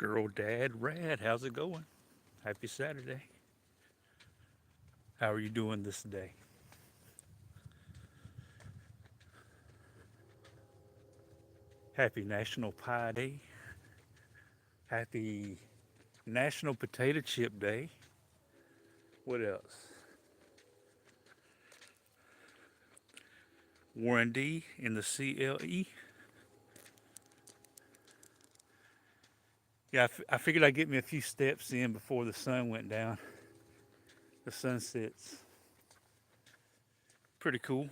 Girl, Dad, Rad, how's it going? Happy Saturday. How are you doing this day? Happy National Pie Day. Happy National Potato Chip Day. What else? Warren D in the CLE. Yeah, I figured I'd get me a few steps in before the sun went down. The sun sets. Pretty cool.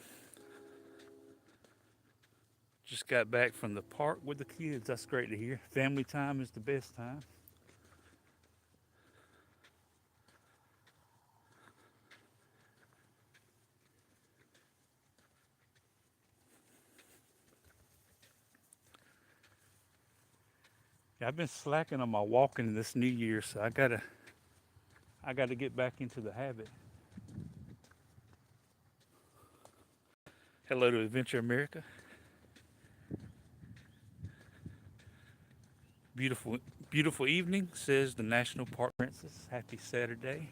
Just got back from the park with the kids. That's great to hear. Family time is the best time. Yeah, I've been slacking on my walking this new year, so I gotta get back into the habit. Hello to Adventure America. Beautiful, beautiful evening, says the National Park Princess. Happy Saturday,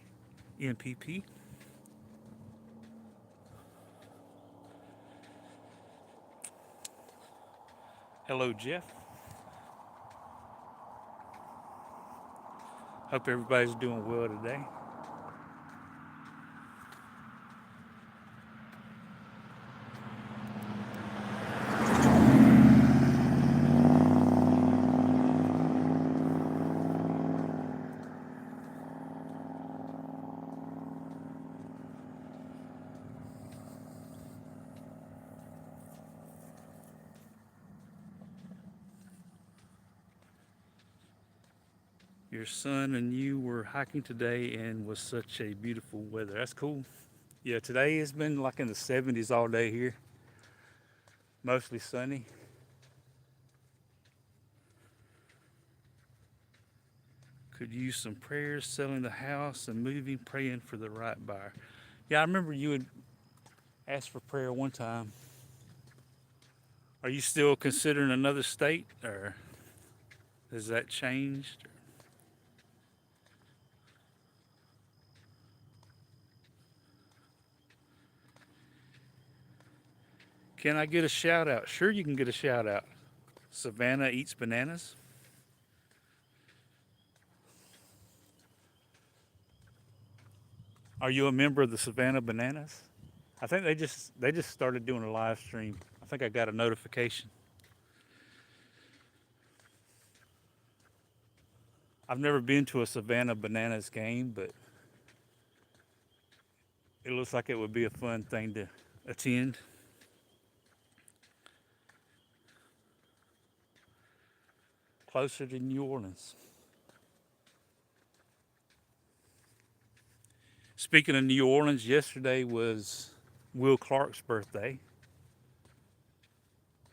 MPP. Hello, Jeff. Hope everybody's doing well today. Your son and you were hiking today and was such a beautiful weather. That's cool. Yeah, today has been like in the 70s all day here. Mostly sunny. Could use some prayers selling the house and moving, praying for the right buyer. Yeah, I remember you had asked for prayer one time. Are you still considering another state or has that changed? Can I get a shout out? Sure, you can get a shout out. Savannah eats bananas. Are you a member of the Savannah Bananas? I think they just started doing a live stream. I think I got a notification. I've never been to a Savannah Bananas game, but it looks like it would be a fun thing to attend. Closer to New Orleans. Speaking of New Orleans, yesterday was Will Clark's birthday.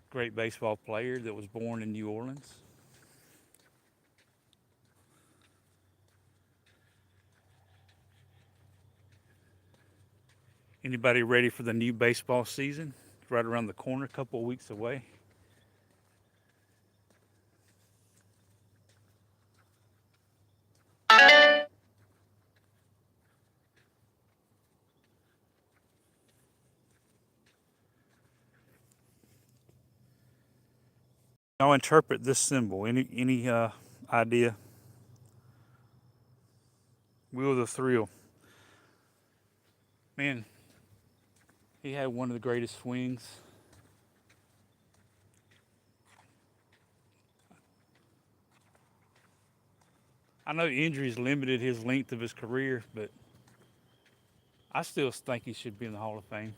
Great baseball player that was born in New Orleans. Anybody ready for the new baseball season? It's right around the corner, a couple of weeks away. I'll interpret this symbol. Any idea? Wheel of the Thrill. Man, he had one of the greatest swings. I know injuries limited his length of his career, but I still think he should be in the Hall of Fame.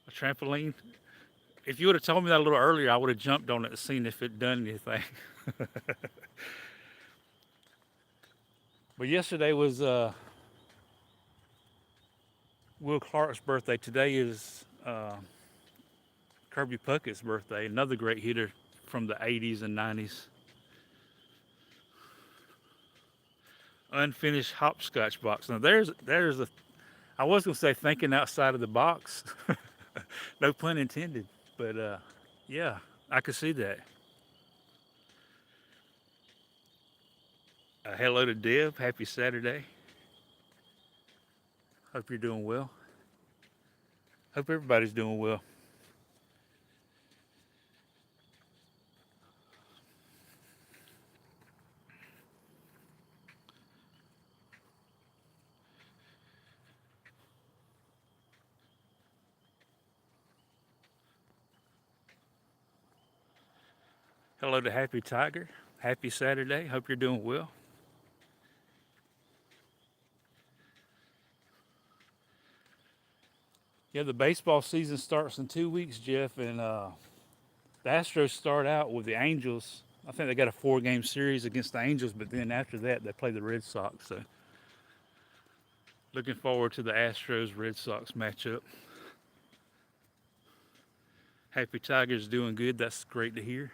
A trampoline. If you would have told me that a little earlier, I would have jumped on it and seen if it done anything. But yesterday was Will Clark's birthday. Today is Kirby Puckett's birthday, another great hitter from the 80s and 90s. Unfinished hopscotch box. Now there's a I was gonna say thinking outside of the box, no pun intended, but yeah, I could see that. Hello to Deb. Happy Saturday. Hope you're doing well. Hope everybody's doing well. Hello to Happy Tiger. Happy Saturday. Hope you're doing well. Yeah, the baseball season starts in 2 weeks, Jeff, and the Astros start out with the Angels. I think they got a 4-game series against the Angels, but then after that they play the Red Sox. So looking forward to the Astros Red Sox matchup. Happy Tiger's doing good. That's great to hear.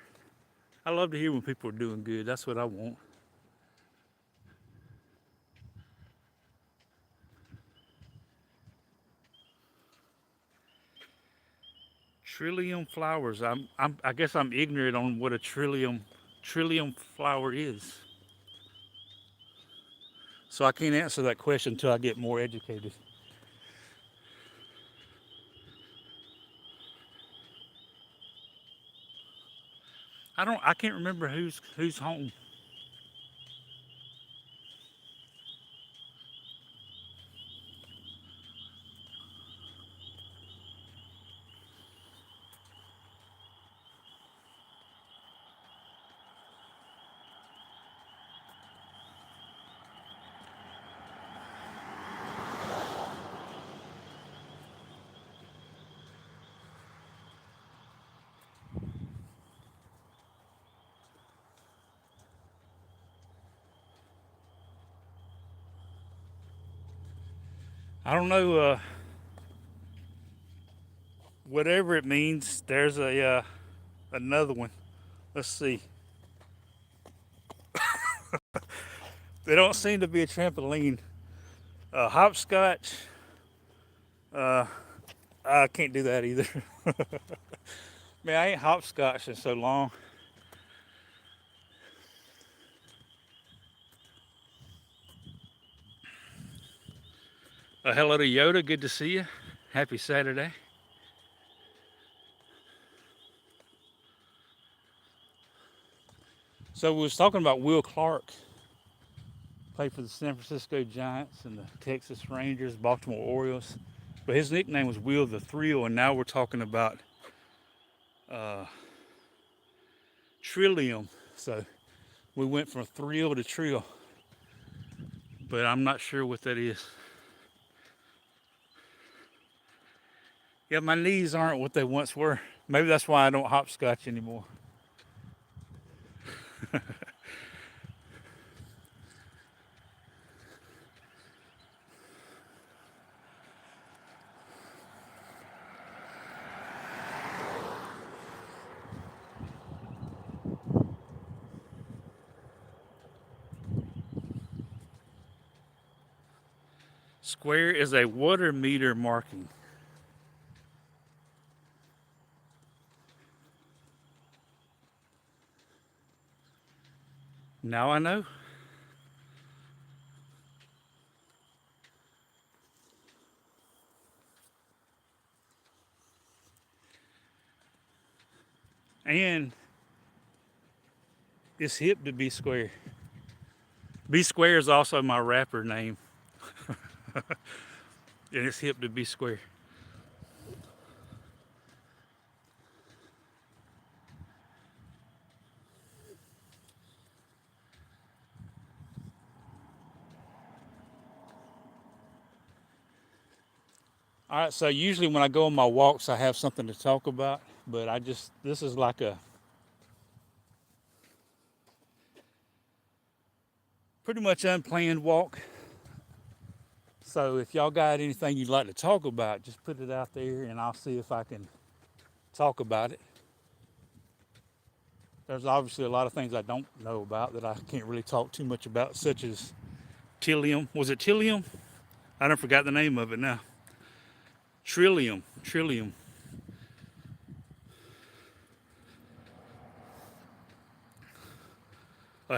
I love to hear when people are doing good. That's what I want. Trillium flowers. I guess I'm ignorant on what a trillium flower is. So I can't answer that question until I get more educated. I can't remember who's home. I don't know. Whatever it means. There's a another one. Let's see. They don't seem to be a trampoline. Hopscotch. Uh, I can't do that either. Man, I ain't hopscotch in so long. Hello to Yoda. Good to see you. Happy Saturday. So we was talking about Will Clark. Played for the San Francisco Giants and the Texas Rangers, Baltimore Orioles. But his nickname was Will the Thrill, and now we're talking about uh, Trillium. So we went from thrill to trill, but I'm not sure what that is. Yeah, my knees aren't what they once were. Maybe that's why I don't hopscotch anymore. Square is a water meter marking. Now I know. And it's hip to be square. Be Square is also my rapper name. And it's hip to be square. All right, so usually when I go on my walks, I have something to talk about, but this is like a pretty much unplanned walk. So if y'all got anything you'd like to talk about, just put it out there and I'll see if I can talk about it. There's obviously a lot of things I don't know about that I can't really talk too much about, such as Trillium. Was it Trillium? I don't forgot the name of it now. Trillium.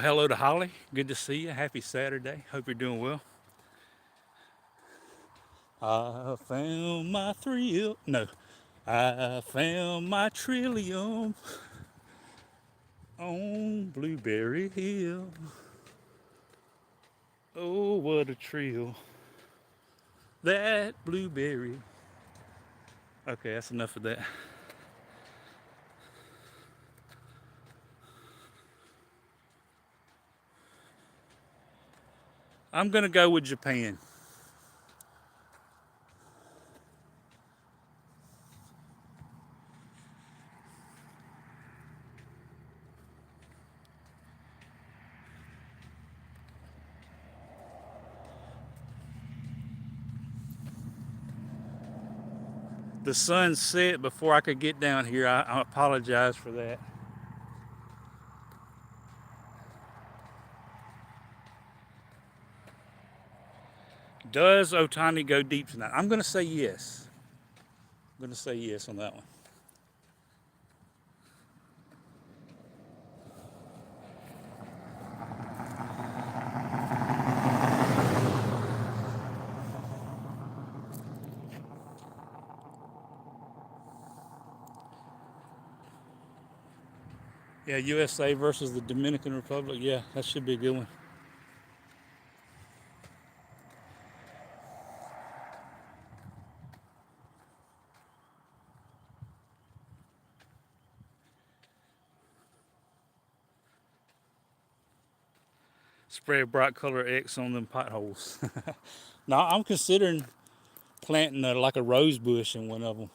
Hello to Holly. Good to see you. Happy Saturday. Hope you're doing well. I found my thrill. No, I found my trillium on Blueberry Hill. Oh, what a trill. That blueberry. Okay, that's enough of that. I'm going to go with Japan. The sun set before I could get down here. I apologize for that. Does Otani go deep tonight? I'm going to say yes. I'm going to say yes on that one. Yeah, USA versus the Dominican Republic. Yeah, that should be a good one. Spray a bright color X on them potholes. Now I'm considering planting like a rose bush in one of them.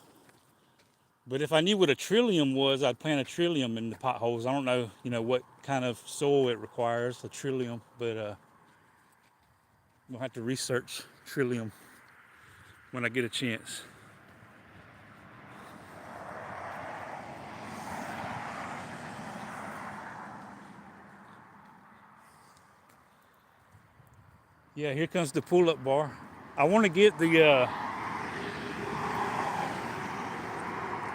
But if I knew what a trillium was, I'd plant a trillium in the potholes. I don't know, what kind of soil it requires, a trillium, but we'll have to research trillium when I get a chance. Yeah, here comes the pull-up bar. I want to get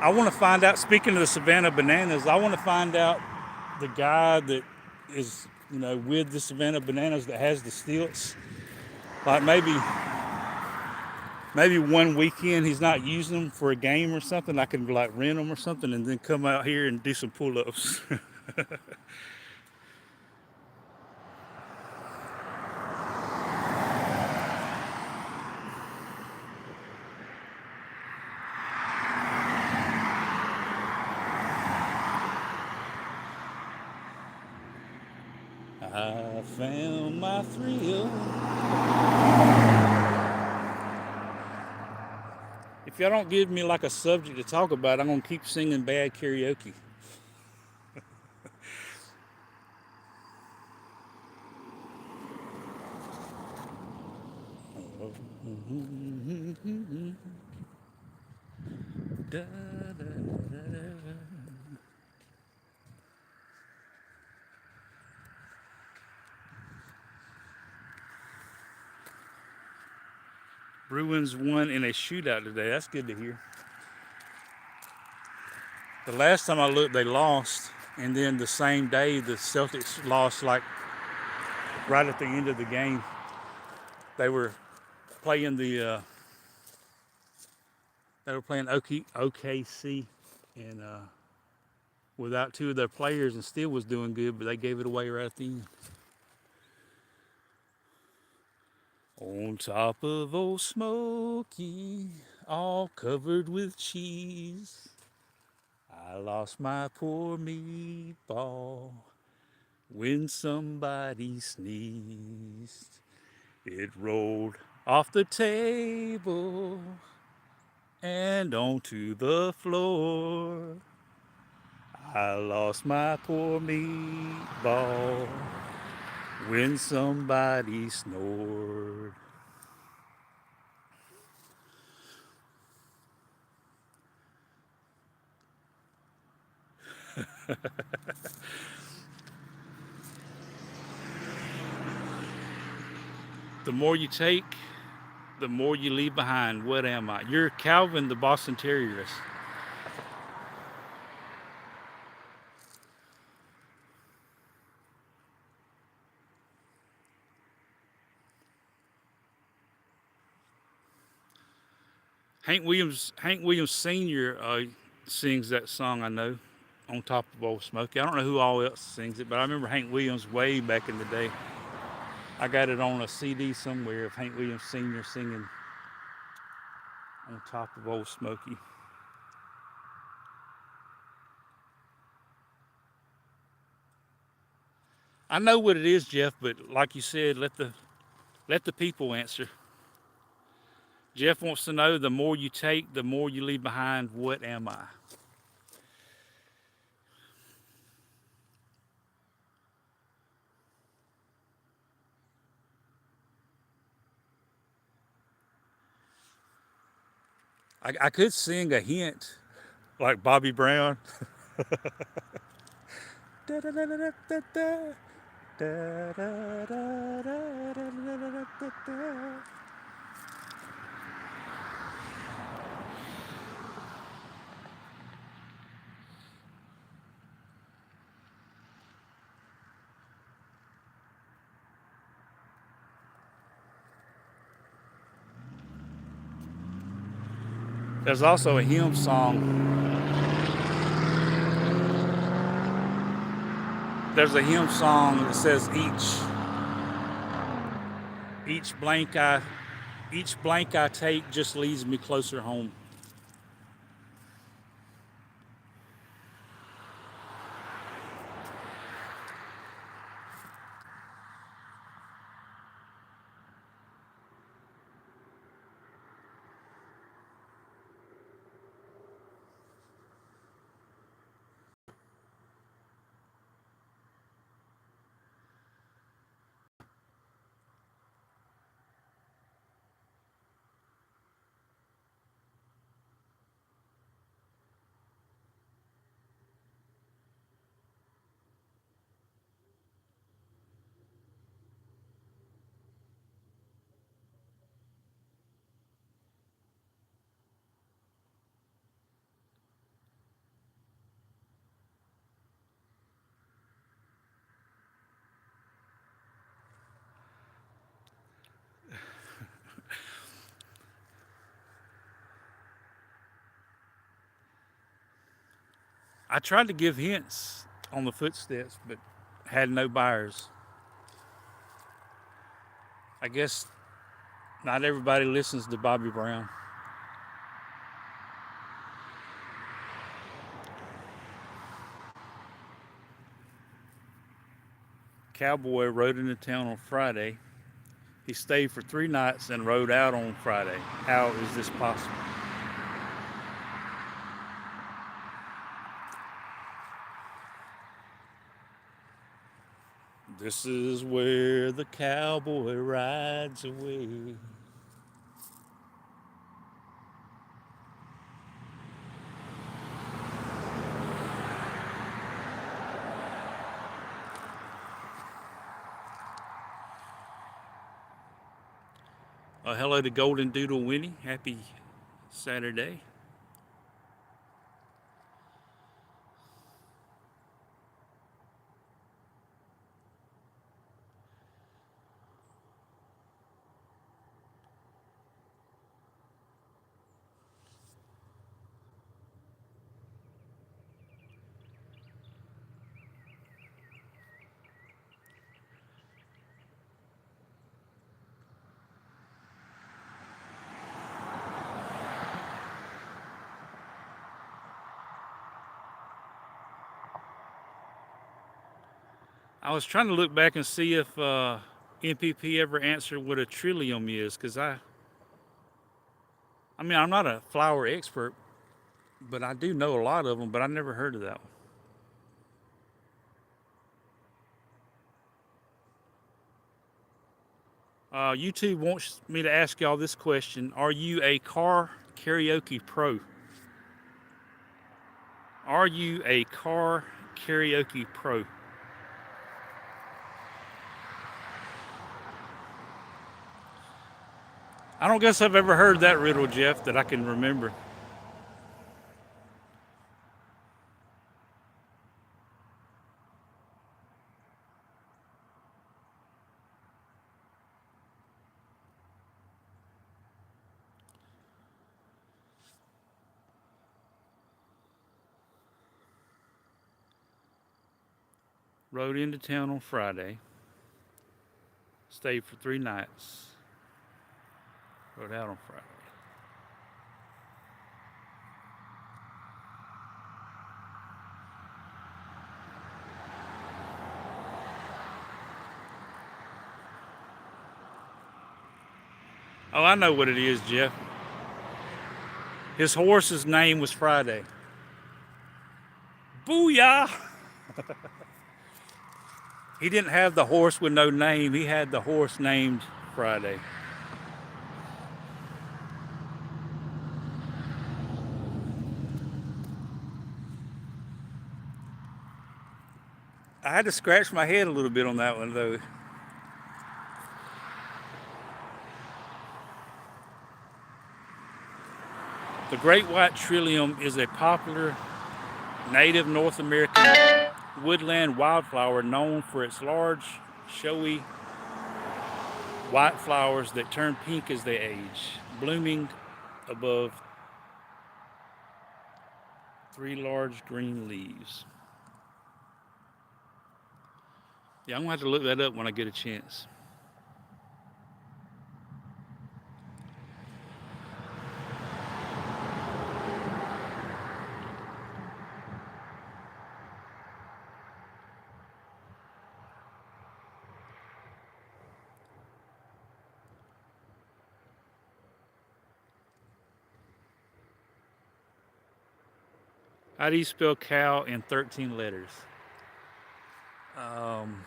I want to find out, speaking of the Savannah Bananas, I want to find out the guy that is, with the Savannah Bananas that has the stilts. Like maybe one weekend he's not using them for a game or something. I can like rent them or something and then come out here and do some pull-ups. I found my thrill. If y'all don't give me like a subject to talk about, I'm gonna keep singing bad karaoke. Da, da, da, da. Bruins won in a shootout today. That's good to hear. The last time I looked, they lost, and then the same day the Celtics lost, like right at the end of the game. They were playing OKC, and without two of their players, and still was doing good, but they gave it away right at the end. On top of Old Smoky, all covered with cheese, I lost my poor meatball when somebody sneezed. It rolled off the table and onto the floor. I lost my poor meatball when somebody snored. The more you take, the more you leave behind. What am I? You're Calvin the Boston Terriers. Hank Williams Sr. Sings that song, I know, on top of Old Smoky. I don't know who all else sings it, but I remember Hank Williams way back in the day. I got it on a CD somewhere of Hank Williams Sr. singing on top of Old Smoky. I know what it is, Jeff, but like you said, let the people answer. Jeff wants to know, the more you take, the more you leave behind. What am I? I could sing a hint like Bobby Brown. There's also a hymn song. There's a hymn song that says each blank I each blank I take just leads me closer home. I tried to give hints on the footsteps, but had no buyers. I guess not everybody listens to Bobby Brown. Cowboy rode into town on Friday. He stayed for 3 nights and rode out on Friday. How is this possible? This is where the cowboy rides away. Hello to Golden Doodle Winnie. Happy Saturday. I was trying to look back and see if NPP ever answered what a trillium is, because I mean, I'm not a flower expert, but I do know a lot of them, but I never heard of that one. YouTube wants me to ask y'all this question. Are you a car karaoke pro? Are you a car karaoke pro? I don't guess I've ever heard that riddle, Jeff, that I can remember. Rode into town on Friday. Stayed for 3 nights. Rode out on Friday. Oh, I know what it is, Jeff. His horse's name was Friday. Booyah! He didn't have the horse with no name. He had the horse named Friday. I had to scratch my head a little bit on that one, though. The great white trillium is a popular native North American woodland wildflower known for its large, showy white flowers that turn pink as they age, blooming above 3 large green leaves. Yeah, I'm gonna have to look that up when I get a chance. How do you spell cow in 13 letters? Um,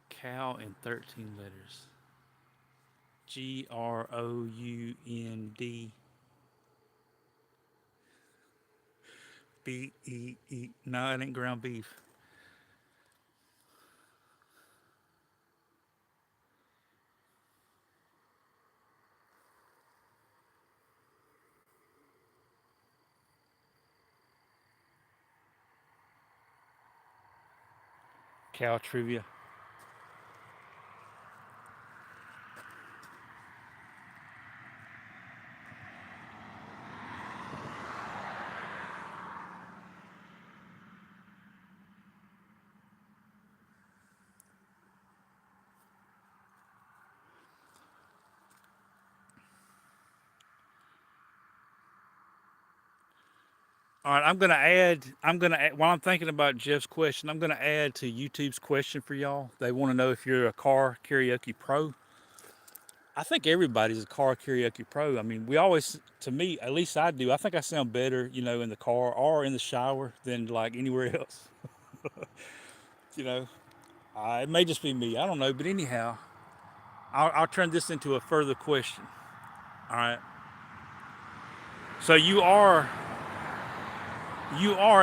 Cow in 13 letters. Ground. Bee. No, it ain't ground beef. Cow trivia. All right, I'm gonna add, while I'm thinking about Jeff's question, I'm gonna add to YouTube's question for y'all. They want to know if you're a car karaoke pro. I think everybody's a car karaoke pro. I mean, we always, to me, at least I do. I think I sound better, in the car or in the shower than like anywhere else. You know, it may just be me. I don't know, but anyhow, I'll turn this into a further question. All right. So you are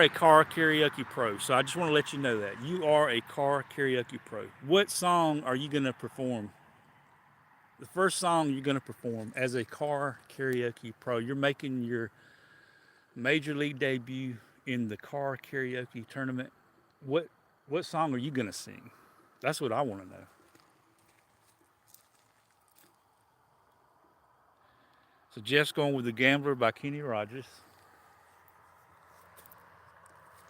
a car karaoke pro. So I just want to let you know that you are a car karaoke pro. What song are you gonna perform? The first song you're gonna perform as a car karaoke pro. You're making your major league debut in the car karaoke tournament. What what song are you gonna sing? That's what I want to know. So Jeff's going with "The Gambler" by Kenny Rogers.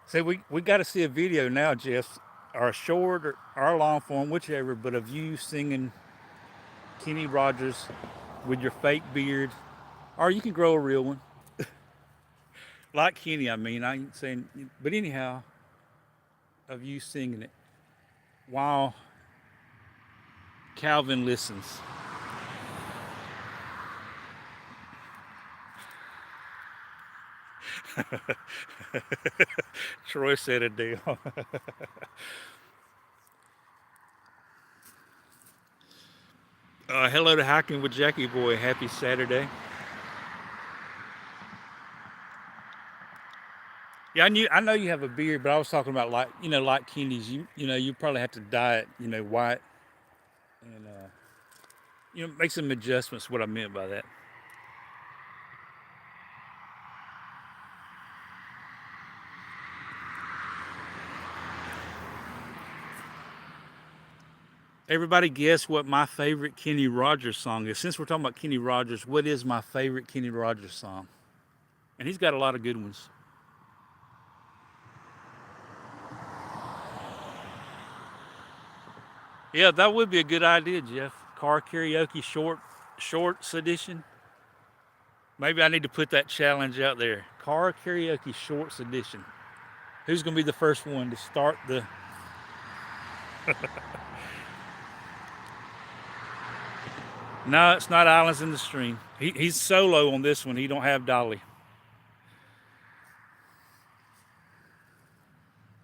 Say we got to see a video now, Jeff, or a short or a long form, whichever, but of you singing Kenny Rogers with your fake beard, or you can grow a real one, like Kenny. I mean, I ain't saying, but anyhow, of you singing it while Calvin listens. Troy said a deal. Hello to Hiking with Jackie Boy. Happy Saturday. Yeah, I know you have a beard, but I was talking about like like Kenny's. You probably have to dye it white and make some adjustments. What I meant by that. Everybody guess what my favorite Kenny Rogers song is. Since we're talking about Kenny Rogers, what is my favorite Kenny Rogers song? And he's got a lot of good ones. Yeah, that would be a good idea, Jeff. Car karaoke shorts edition. Maybe I need to put that challenge out there. Car karaoke shorts edition. Who's going to be the first one to start the? No, it's not Islands in the Stream. He's solo on this one. He don't have Dolly.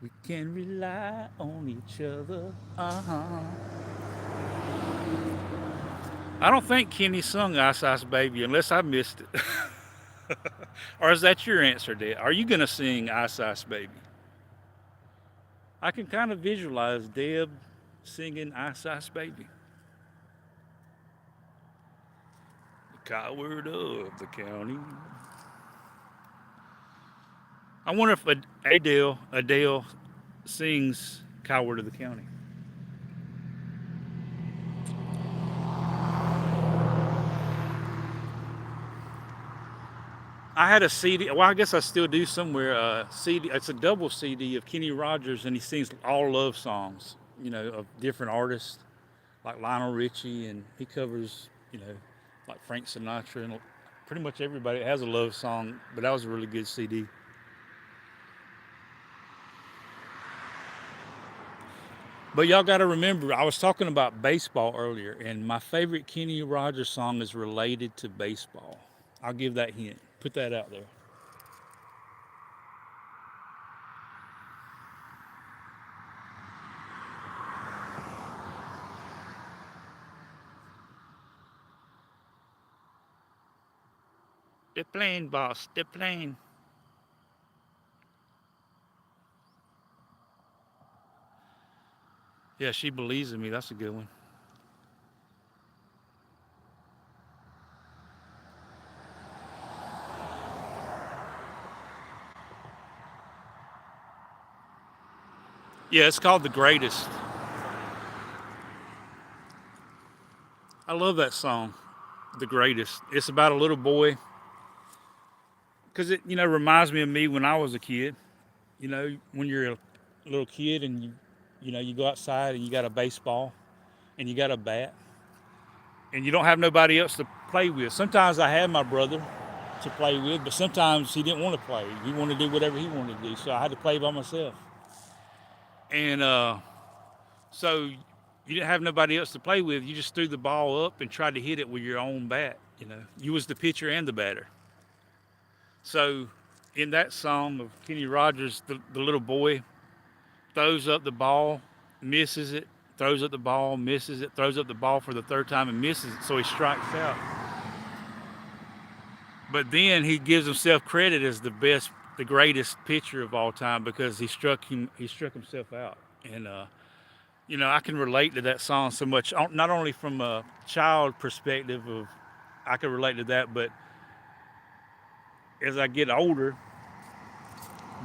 We can rely on each other. I don't think Kenny sung Ice Ice Baby unless I missed it. Or is that your answer, Dad? Are you going to sing Ice Ice Baby? I can kind of visualize Deb singing Ice Ice Baby. The coward of the county. I wonder if Adele sings Coward of the County. I had a CD. Well, I guess I still do somewhere. CD. It's a double CD of Kenny Rogers, and he sings all love songs. You know, of different artists like Lionel Richie, and he covers, like Frank Sinatra and pretty much everybody that has a love song. But that was a really good CD. But y'all got to remember, I was talking about baseball earlier, and my favorite Kenny Rogers song is related to baseball. I'll give that hint. Put that out there. They're playing, boss. They're playing. Yeah, She Believes in Me. That's a good one. Yeah, it's called The Greatest. I love that song, The Greatest. It's about a little boy because it, reminds me of me when I was a kid. When you're a little kid and you go outside and you got a baseball and you got a bat and you don't have nobody else to play with. Sometimes I had my brother to play with, but sometimes he didn't want to play. He wanted to do whatever he wanted to do, so I had to play by myself. And so you didn't have nobody else to play with. You just threw the ball up and tried to hit it with your own bat. You was the pitcher and the batter. So in that song of Kenny Rogers, the little boy throws up the ball, misses it, throws up the ball, misses it, throws up the ball for the third time and misses it, so he strikes out. But then he gives himself credit as the greatest pitcher of all time because he struck himself out. And I can relate to that song so much, not only from a child perspective of I can relate to that, but as I get older,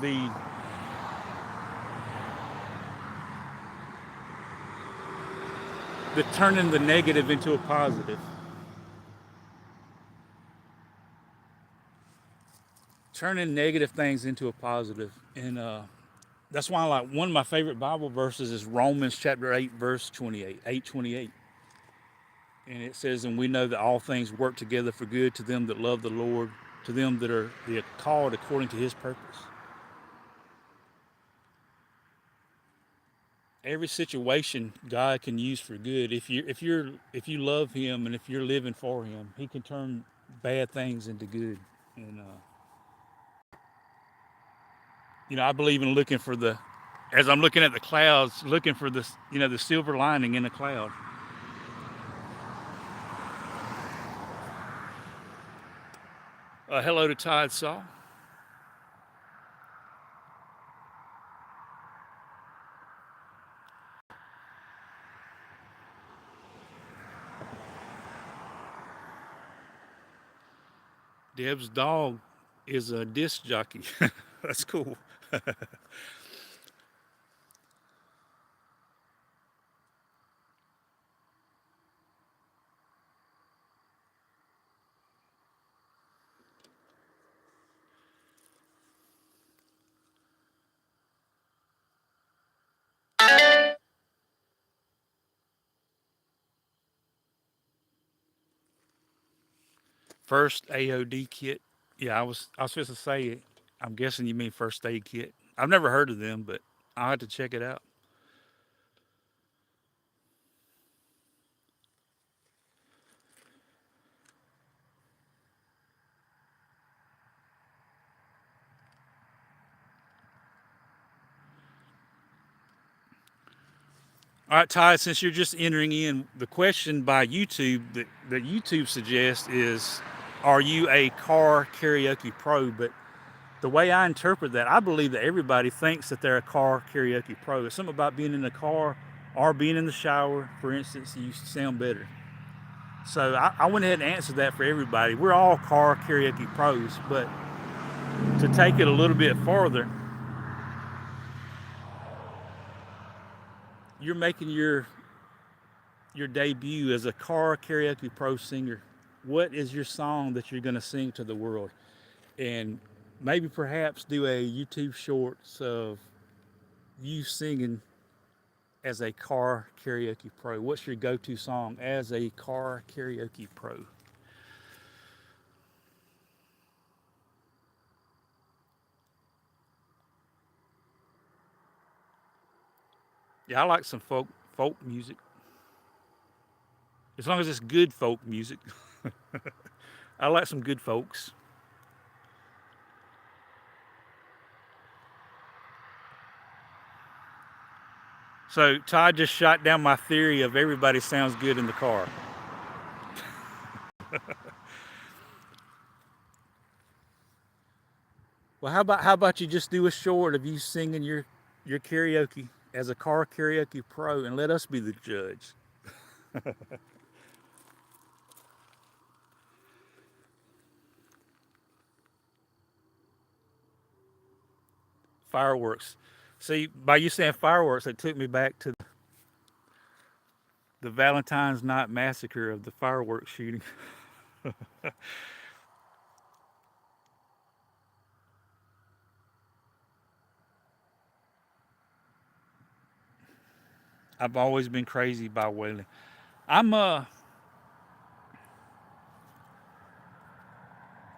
the turning the negative into a positive. Turning negative things into a positive. And that's why one of my favorite Bible verses is Romans chapter 8, verse 28, 8:28. And it says, and we know that all things work together for good to them that love the Lord, to them that are called according to his purpose. Every situation God can use for good. If you love him and if you're living for him, he can turn bad things into good. And I believe in looking for as I'm looking at the clouds, looking for the silver lining in the cloud. Hello to Todd Saw. Deb's dog is a disc jockey. That's cool. First AOD kit. Yeah, I was supposed to say it. I'm guessing you mean first aid kit. I've never heard of them, but I'll have to check it out. All right, Ty, since you're just entering in, the question by YouTube that YouTube suggests is, are you a car karaoke pro? But the way I interpret that, I believe that everybody thinks that they're a car karaoke pro. It's something about being in the car or being in the shower, for instance, you sound better. So I went ahead and answered that for everybody. We're all car karaoke pros, but to take it a little bit farther, you're making your debut as a car karaoke pro singer. What is your song that you're going to sing to the world? And maybe perhaps do a YouTube shorts of you singing as a car karaoke pro. What's your go-to song as a car karaoke pro? Yeah, I like some folk music. As long as it's good folk music. I like some good folks. So Todd just shot down my theory of everybody sounds good in the car. Well, how about you just do a short of you singing your karaoke as a car karaoke pro, and let us be the judge. Fireworks. See, by you saying fireworks, it took me back to the Valentine's Night massacre of the fireworks shooting. I've always been crazy by Waylon. I'm I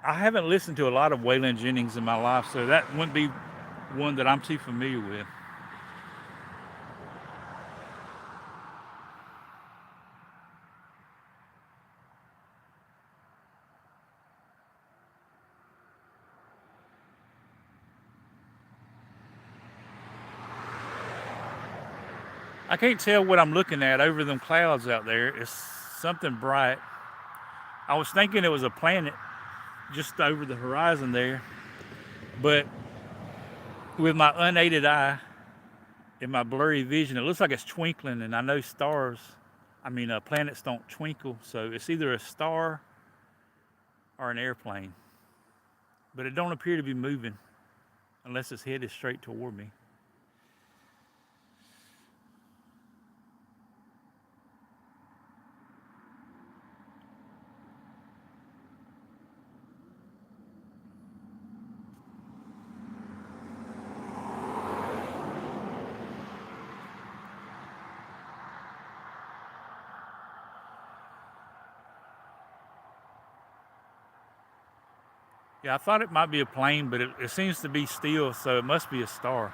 haven't listened to a lot of Waylon Jennings in my life, so that wouldn't be one that I'm too familiar with. I can't tell what I'm looking at over them clouds out there. It's something bright. I was thinking it was a planet just over the horizon there, but with my unaided eye and my blurry vision, it looks like it's twinkling. And I know stars, planets don't twinkle, so it's either a star or an airplane. But it don't appear to be moving unless its head is straight toward me. Yeah, I thought it might be a plane, but it seems to be still, so it must be a star.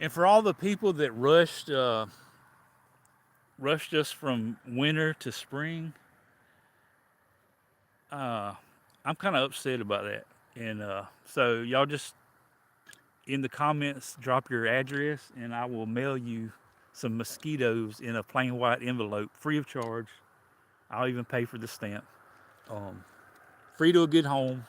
And for all the people that rushed us from winter to spring, uh, I'm kind of upset about that. And so y'all just in the comments drop your address, and I will mail you some mosquitoes in a plain white envelope, free of charge. I'll even pay for the stamp. Um, Free to a good home.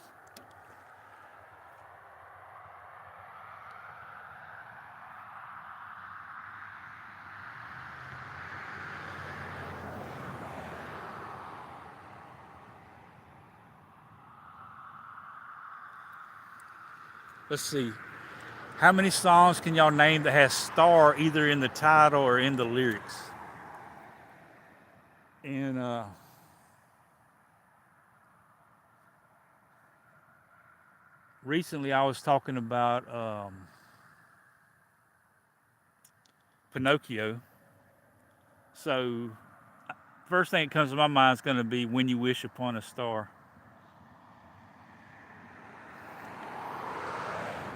Let's see. How many songs can y'all name that has star either in the title or in the lyrics? And recently I was talking about Pinocchio. So first thing that comes to my mind is going to be "When You Wish Upon a Star,"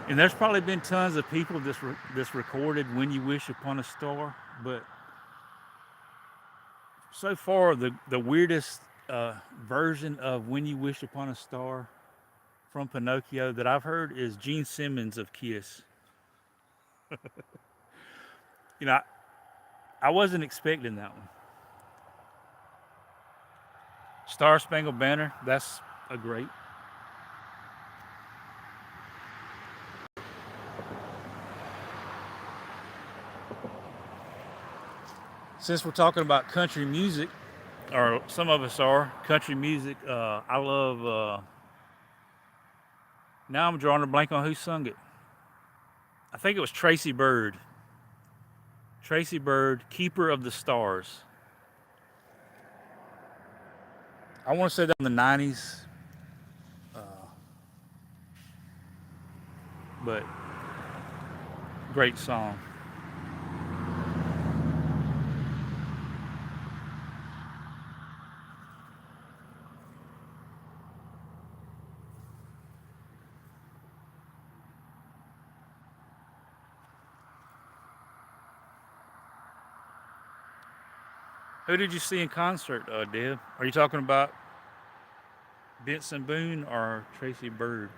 and there's probably been tons of people that's recorded "When You Wish Upon a Star," but so far the weirdest version of "When You Wish Upon a Star" from Pinocchio that I've heard is Gene Simmons of Kiss. You know, I wasn't expecting that one. Star Spangled Banner, that's a great. Since we're talking about country music, or some of us are country music, I love. Now I'm drawing a blank on who sung it. I think it was Tracy Bird. Tracy Bird, Keeper of the Stars. I want to say that in the '90s, but great song. Who did you see in concert, Deb? Are you talking about Benson Boone or Tracy Bird?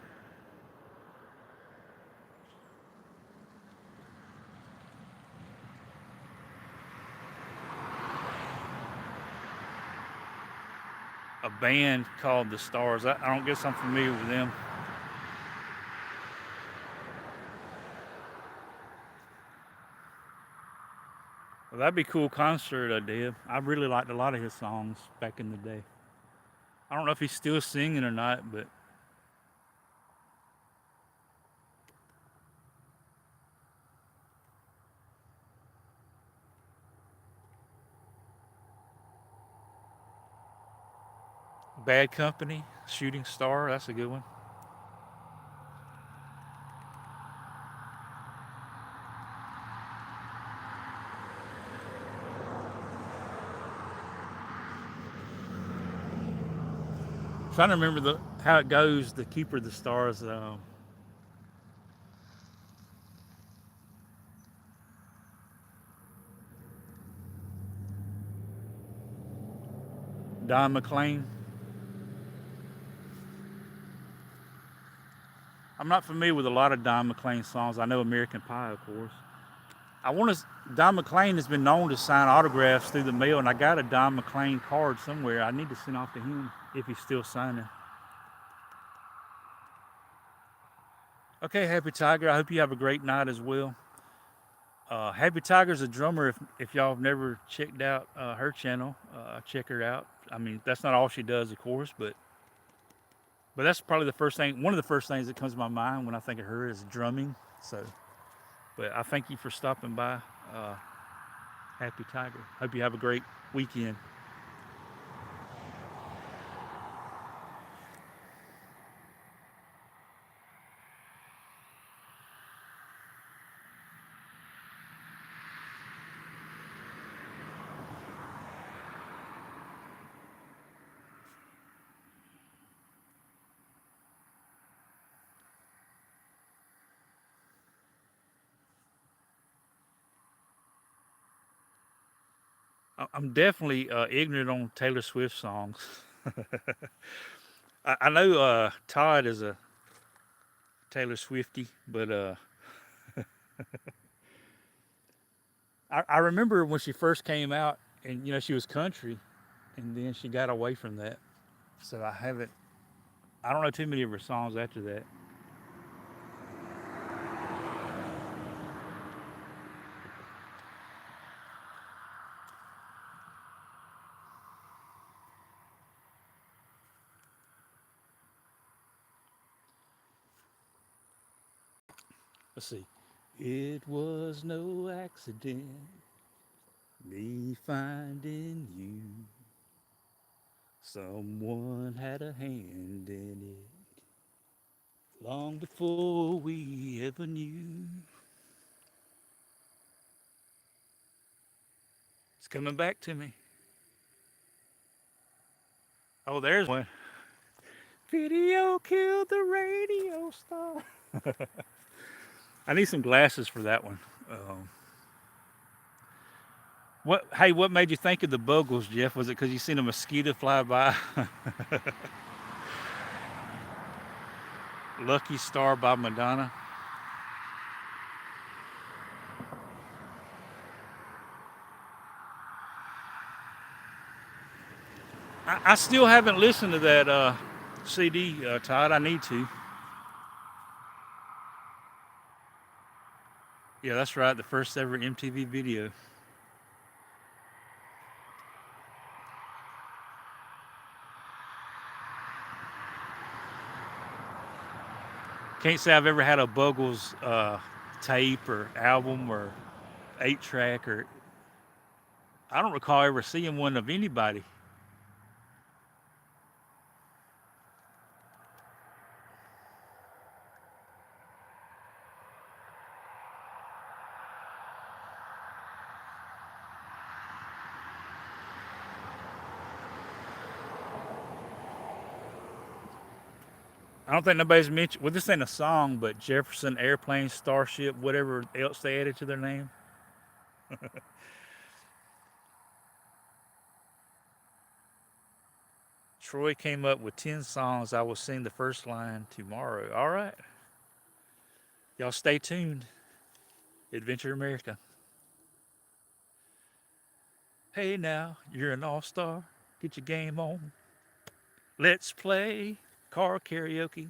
A band called the Stars. I don't guess I'm familiar with them. Well, that'd be a cool concert, Deb. I really liked a lot of his songs back in the day. I don't know if he's still singing or not, but Bad Company, Shooting Star, that's a good one. Trying to remember how it goes. The Keeper of the Stars. Don McLean. I'm not familiar with a lot of Don McLean songs. I know American Pie, of course. I want to. Don McLean has been known to sign autographs through the mail, and I got a Don McLean card somewhere. I need to send off to him if he's still signing. Okay, Happy Tiger. I hope you have a great night as well. Happy Tiger's a drummer. If y'all have never checked out her channel, check her out. I mean, that's not all she does, of course, but that's probably the first thing. One of the first things that comes to my mind when I think of her is drumming. So, but I thank you for stopping by. Uh, Happy Tiger. Hope you have a great weekend. I'm definitely ignorant on Taylor Swift songs. I know Todd is a Taylor Swiftie, but I remember when she first came out, and she was country, and then she got away from that. So I don't know too many of her songs after that. Let's see. It was no accident, me finding you. Someone had a hand in it. long before we ever knew. It's coming back to me. Oh, there's one. Video killed the radio star. I need some glasses for that one. Um, what? Hey, what made you think of the Buggles, Jeff? Was it because you seen a mosquito fly by? Lucky Star by Madonna. I still haven't listened to that CD, Todd. I need to. Yeah, that's right. The first ever MTV video. Can't say I've ever had a Buggles tape or album or 8 track or I don't recall ever seeing one of anybody. I don't think nobody's mentioned. Well, this ain't a song, but Jefferson Airplane, Starship, whatever else they added to their name. Troy came up with 10 songs. I will sing the first line tomorrow. All right. Y'all stay tuned. Adventure America. Hey now, you're an all star. Get your game on. Let's play car karaoke.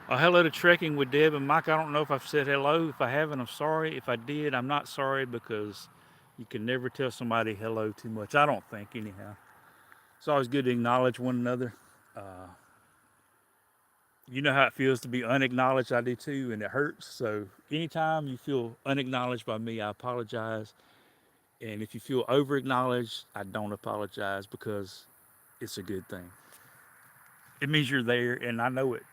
Hello to Trekking with Deb and Mike. I don't know if I've said hello. If I haven't, I'm sorry. If I did, I'm not sorry because you can never tell somebody hello too much. I don't think, anyhow. It's always good to acknowledge one another. Uh, you know how it feels to be unacknowledged. I do too, and it hurts. So anytime you feel unacknowledged by me, I apologize. And if you feel over acknowledged, I don't apologize because it's a good thing. It means you're there, and I know it.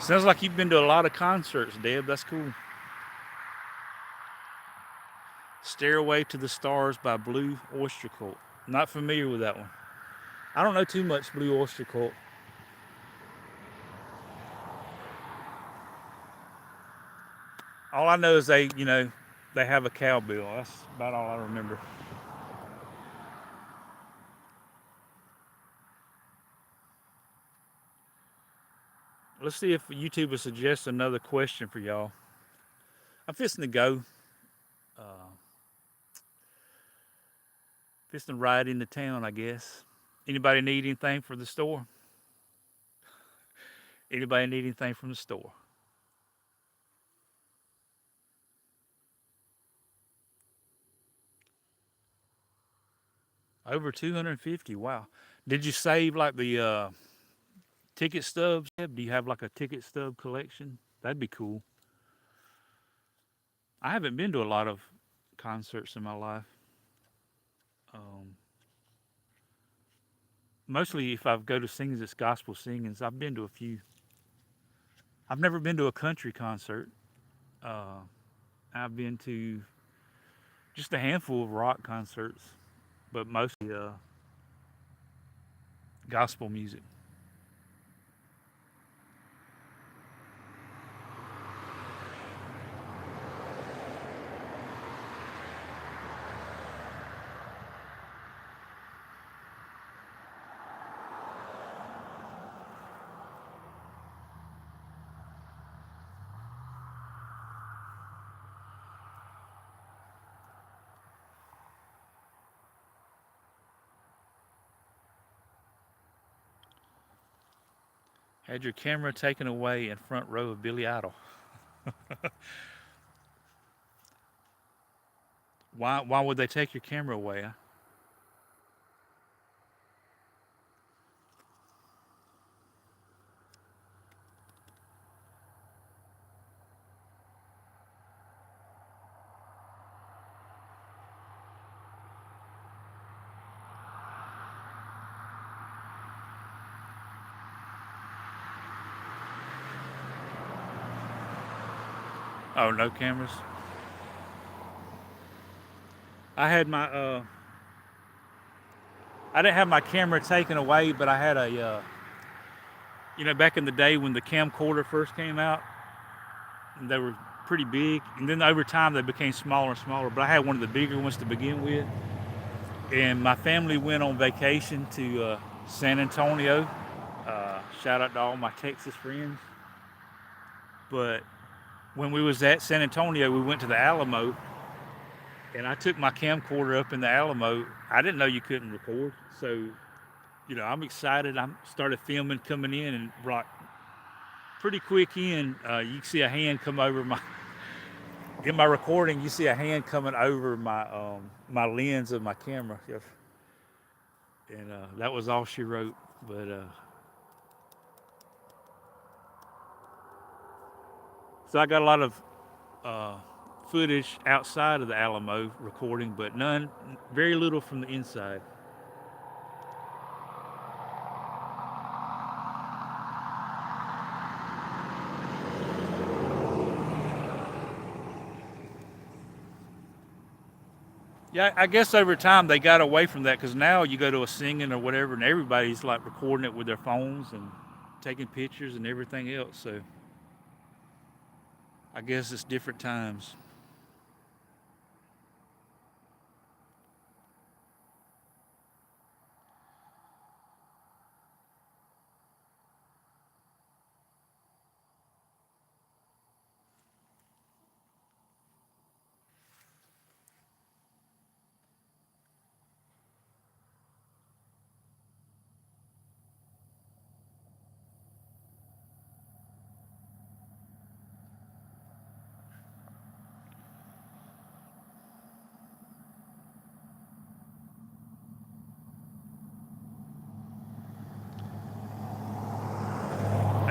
Sounds like you've been to a lot of concerts, Deb. That's cool. Stairway to the Stars by Blue Oyster Cult. Not familiar with that one. I don't know too much Blue Oyster Cult. All I know is they have a cowbell. That's about all I remember. Let's see if YouTube will suggest another question for y'all. I'm fixing to go. Uh, Fixing to ride into town, I guess. Anybody need anything from the store? Anybody need anything from the store? Over 250. Wow. Did you save like the ticket stubs? Do you have like a ticket stub collection? That'd be cool. I haven't been to a lot of concerts in my life. Um, Mostly if I go to singings, it's gospel singings. I've been to a few. I've never been to a country concert. Uh, I've been to just a handful of rock concerts, but mostly gospel music. Had your camera taken away in front row of Billy Idol. Why would they take your camera away? Huh? Oh, no cameras. I had my I didn't have my camera taken away, but I had a back in the day when the camcorder first came out, and they were pretty big, and then over time they became smaller and smaller. But I had one of the bigger ones to begin with, and my family went on vacation to San Antonio. Shout out to all my Texas friends. But when we was at San Antonio, we went to the Alamo, and I took my camcorder up in the Alamo. I didn't know you couldn't record, so I'm excited. I started filming coming in and brought pretty quick in. You can see a hand come over my in my recording. You see a hand coming over my lens of my camera, yes. And that was all she wrote. But so I got a lot of uh, footage outside of the Alamo recording, but very little from the inside. Yeah, I guess over time they got away from that because now you go to a singing or whatever, and everybody's like recording it with their phones and taking pictures and everything else. So I guess it's different times.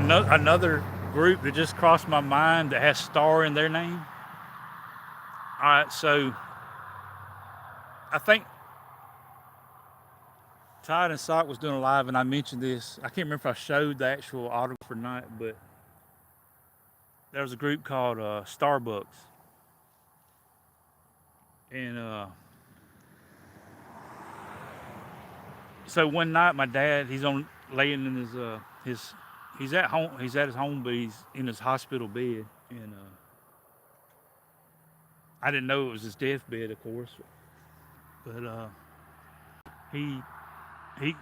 Another group that just crossed my mind that has Star in their name. All right, so I think Todd and Sock was doing a live, and I mentioned this. I can't remember if I showed the actual autograph or not, but there was a group called Starbucks, and so one night my dad, he's on laying in his he's at home, he's at his home, but he's in his hospital bed, and I didn't know it was his deathbed, of course, but he he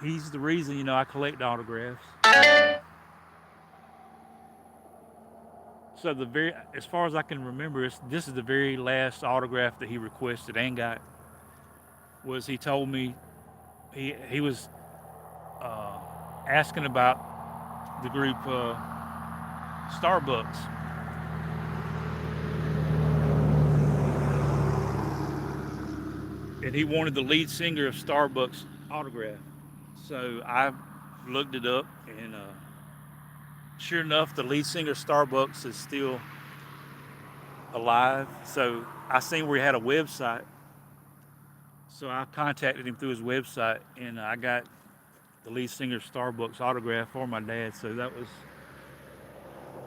he's the reason I collect autographs. So as far as I can remember, this is the very last autograph that he requested and got. Was he told me he was uh, asking about the group Starbucks, and he wanted the lead singer of Starbucks autograph. So I looked it up, and sure enough, the lead singer of Starbucks is still alive. So I seen where he had a website. So I contacted him through his website, and I got the lead singer of Starbucks autograph for my dad. So that was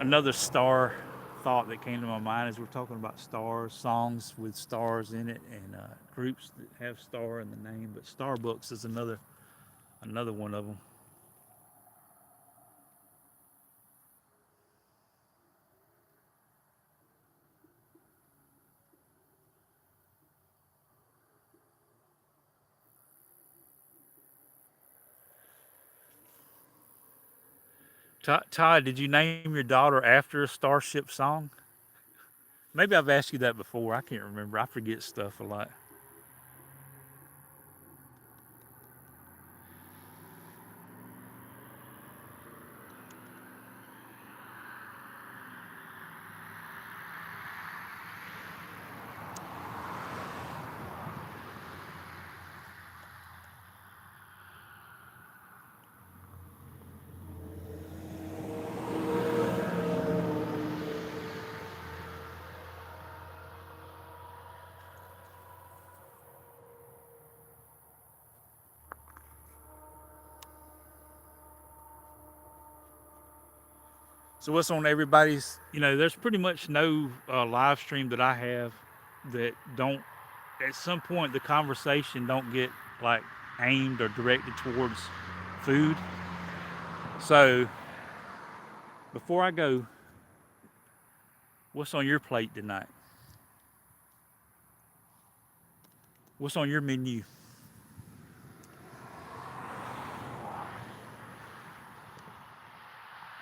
another star thought that came to my mind as we're talking about stars, songs with stars in it, and groups that have star in the name. But Starbucks is another one of them. Todd, did you name your daughter after a Starship song? Maybe I've asked you that before. I can't remember. I forget stuff a lot. So what's on everybody's? There's pretty much no live stream that I have that don't. At some point, the conversation don't get like aimed or directed towards food. So before I go, what's on your plate tonight? What's on your menu?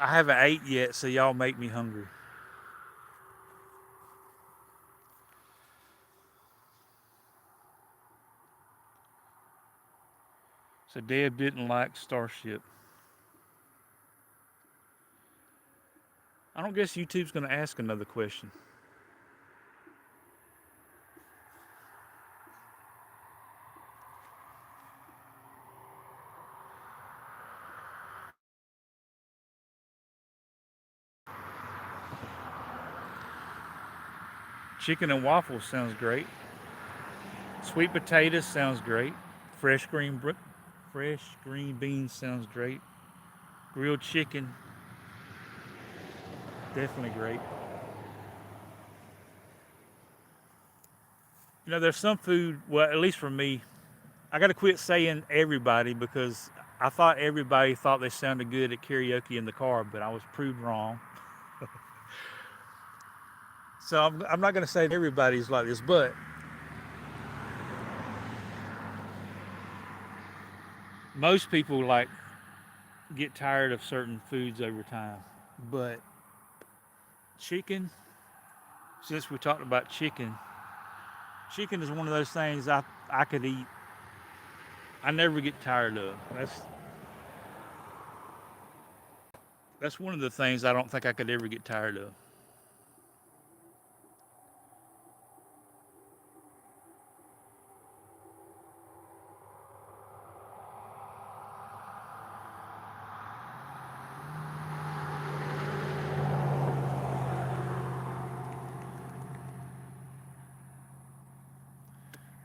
I haven't ate yet, so y'all make me hungry. So Deb didn't like Starship. I don't guess YouTube's going to ask another question. Chicken and waffles sounds great. Sweet potatoes sounds great. Fresh green fresh green beans sounds great. Grilled chicken, definitely great. There's some food, well, at least for me, I got to quit saying everybody because I thought everybody thought they sounded good at karaoke in the car, but I was proved wrong. So I'm not going to say everybody's like this, but most people like get tired of certain foods over time. But chicken, since we talked about chicken is one of those things I could eat. I never get tired of. That's one of the things I don't think I could ever get tired of.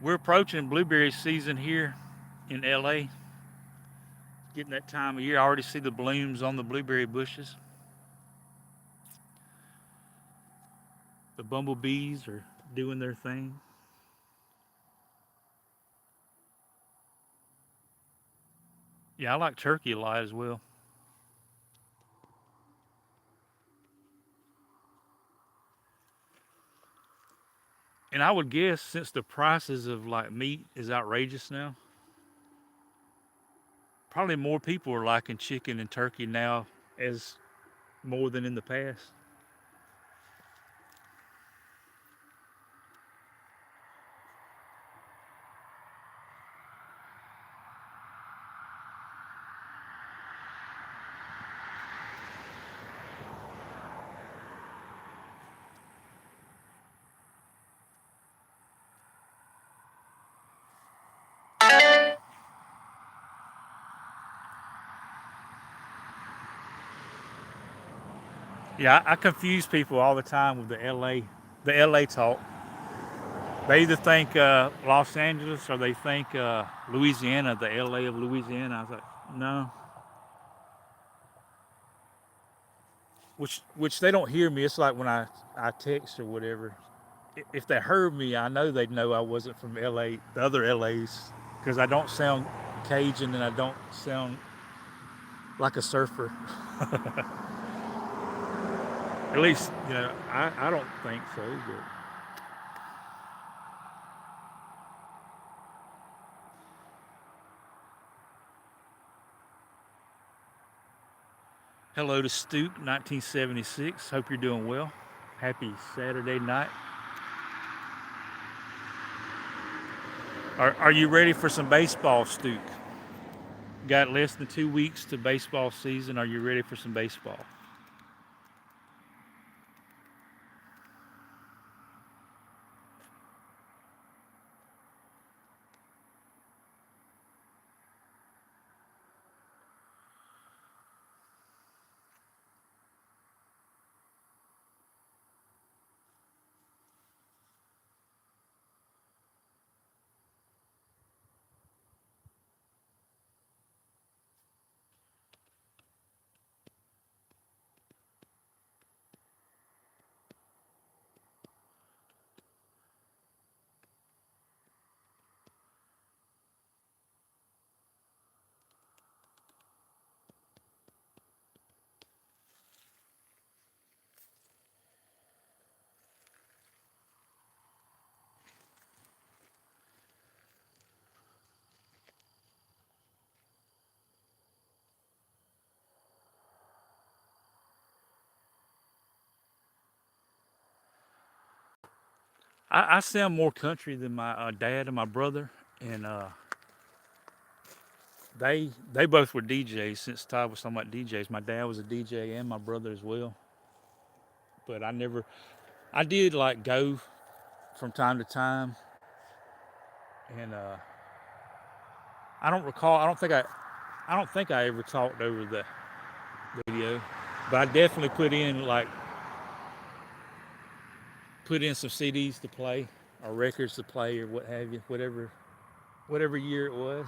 We're approaching blueberry season here in LA. Getting that time of year. I already see the blooms on the blueberry bushes. The bumblebees are doing their thing. Yeah, I like turkey a lot as well. And I would guess since the prices of like meat is outrageous now, probably more people are liking chicken and turkey now as more than in the past. Yeah, I confuse people all the time with the LA talk. They either think Los Angeles or they think Louisiana, the LA of Louisiana. I was like, no, which they don't hear me. It's like when I text or whatever. If they heard me, I know they'd know I wasn't from LA, the other LAs, because I don't sound Cajun and I don't sound like a surfer. At least, I don't think so. But hello to Stuke, 1976. Hope you're doing well. Happy Saturday night. Are you ready for some baseball, Stuke? Got less than 2 weeks to baseball season. Are you ready for some baseball? I sound more country than my dad and my brother, and they both were DJs since Todd was talking about DJs. My dad was a DJ and my brother as well. But I did like go from time to time, and I don't recall. I don't think I ever talked over the radio, but I definitely put in some CDs to play or records to play or what have you, whatever year it was.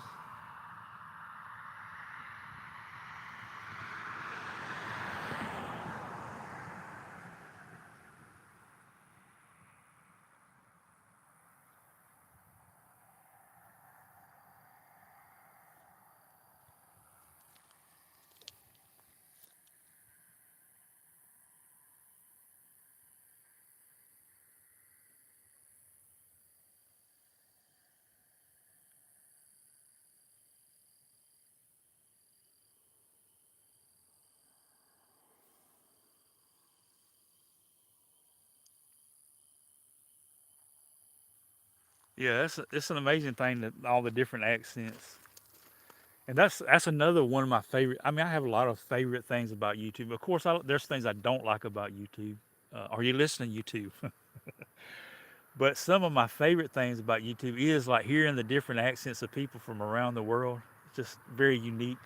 Yeah, it's an amazing thing that all the different accents. And that's another one of my favorite. I mean, I have a lot of favorite things about YouTube. Of course, there's things I don't like about YouTube. Are you listening, YouTube? But some of my favorite things about YouTube is like hearing the different accents of people from around the world. It's just very unique.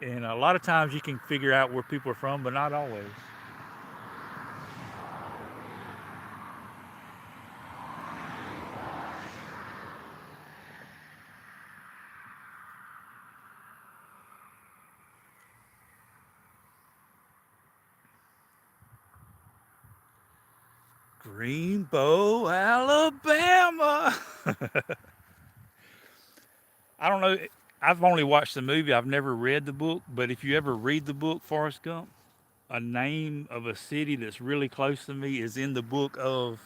And a lot of times you can figure out where people are from, but not always. Greenbow, Alabama. I don't know. I've only watched the movie. I've never read the book. But if you ever read the book, Forrest Gump, a name of a city that's really close to me is in the book of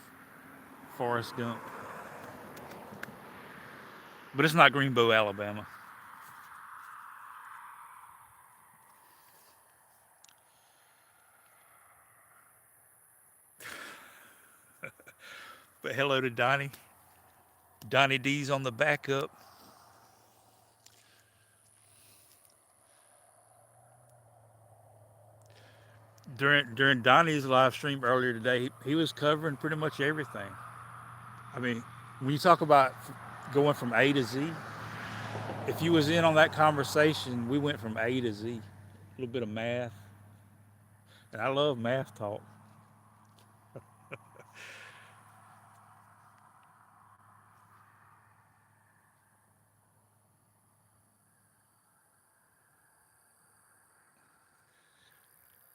Forrest Gump. But it's not Greenbow, Alabama. But hello to Donnie. Donnie D's on the backup. During Donnie's live stream earlier today, he was covering pretty much everything. I mean, when you talk about going from A to Z, if you was in on that conversation, we went from A to Z. A little bit of math, and I love math talk.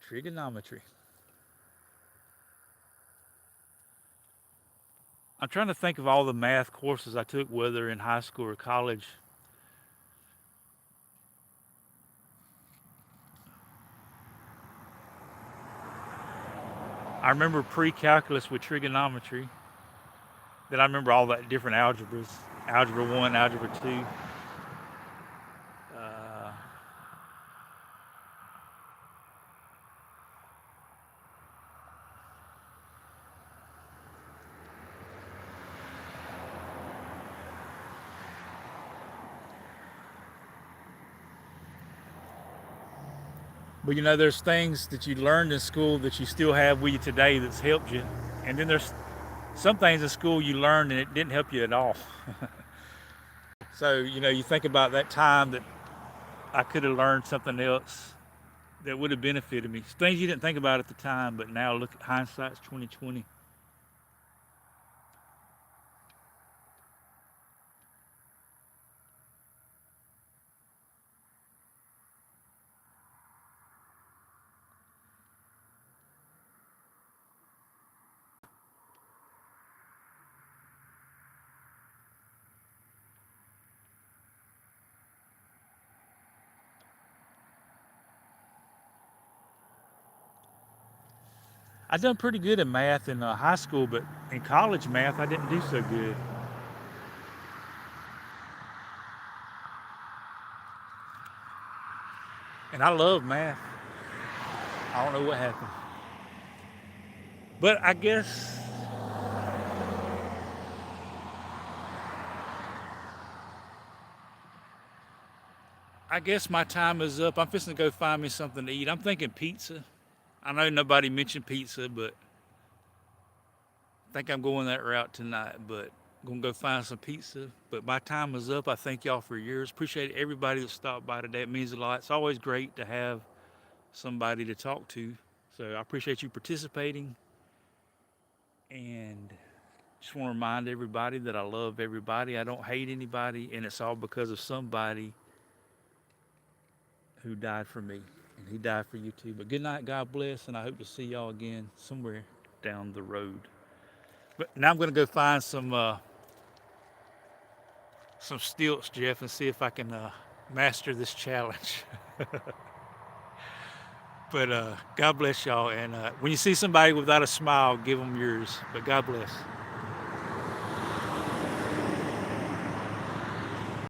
Trigonometry. I'm trying to think of all the math courses I took, whether in high school or college. I remember pre-calculus with trigonometry. Then I remember all that different algebras, algebra one, algebra two. Uh, but there's things that you learned in school that you still have with you today that's helped you, and then there's some things in school you learned and it didn't help you at all. So you think about that time that I could have learned something else that would have benefited me. Things you didn't think about at the time, but now look, hindsight's 2020. I done pretty good in math in high school, but in college math I didn't do so good. And I love math. I don't know what happened, but I guess I guess my time is up. I'm fixing to go find me something to eat. I'm thinking pizza. I know nobody mentioned pizza, but I think I'm going that route tonight. But I'm gonna go find some pizza. But my time is up. I thank y'all for yours. Appreciate everybody that stopped by today. It means a lot. It's always great to have somebody to talk to. So I appreciate you participating, and just want to remind everybody that I love everybody. I don't hate anybody, and it's all because of somebody who died for me, and he died for you too. But good night, God bless, and I hope to see y'all again somewhere down the road. But now I'm going to go find some stilts, Jeff, and see if I can master this challenge. But God bless y'all, and when you see somebody without a smile, give them yours. But God bless.